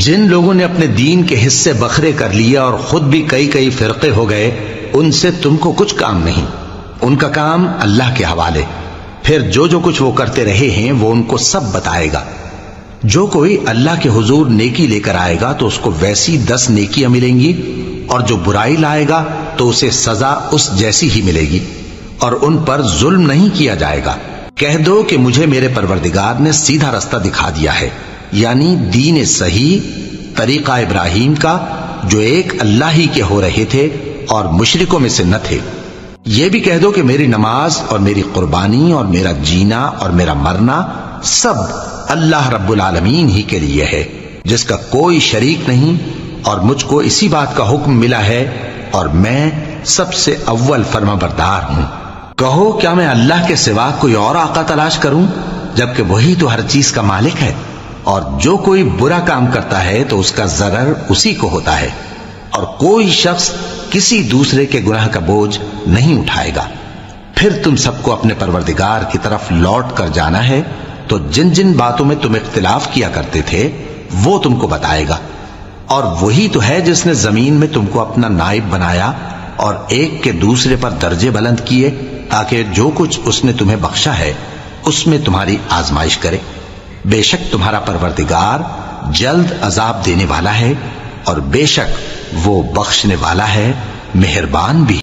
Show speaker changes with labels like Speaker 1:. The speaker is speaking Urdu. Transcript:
Speaker 1: جن لوگوں نے اپنے دین کے حصے بکھرے کر لیے اور خود بھی کئی کئی فرقے ہو گئے، ان سے تم کو کچھ کام نہیں، ان کا کام اللہ کے حوالے۔ پھر جو کچھ وہ کرتے رہے ہیں وہ ان کو سب بتائے گا۔ جو کوئی اللہ کے حضور نیکی لے کر آئے گا تو اس کو ویسی 10 نیکیاں ملیں گی، اور جو برائی لائے گا تو اسے سزا اس جیسی ہی ملے گی، اور ان پر ظلم نہیں کیا جائے گا۔ کہہ دو کہ مجھے میرے پروردگار نے سیدھا رستہ دکھا دیا ہے، یعنی دین صحیح، طریقہ ابراہیم کا، جو ایک اللہ ہی کے ہو رہے تھے اور مشرکوں میں سے نہ تھے۔ یہ بھی کہہ دو کہ میری نماز اور میری قربانی اور میرا جینا اور میرا مرنا سب اللہ رب العالمین ہی کے لیے ہے، جس کا کوئی شریک نہیں، اور مجھ کو اسی بات کا حکم ملا ہے، اور میں سب سے اول فرما بردار ہوں۔ کہو کیا میں اللہ کے سوا کوئی اور آقا تلاش کروں، جبکہ وہی تو ہر چیز کا مالک ہے؟ اور جو کوئی برا کام کرتا ہے تو اس کا ضرر اسی کو ہوتا ہے، اور کوئی شخص کسی دوسرے کے گناہ کا بوجھ نہیں اٹھائے گا۔ پھر تم سب کو اپنے پروردگار کی طرف لوٹ کر جانا ہے، تو جن جن باتوں میں تم اختلاف کیا کرتے تھے وہ تم کو بتائے گا۔ اور وہی تو ہے جس نے زمین میں تم کو اپنا نائب بنایا اور ایک کے دوسرے پر درجے بلند کیے، تاکہ جو کچھ اس نے تمہیں بخشا ہے اس میں تمہاری آزمائش کرے۔ بے شک تمہارا پروردگار جلد عذاب دینے والا ہے، اور بے شک وہ بخشنے والا ہے، مہربان بھی۔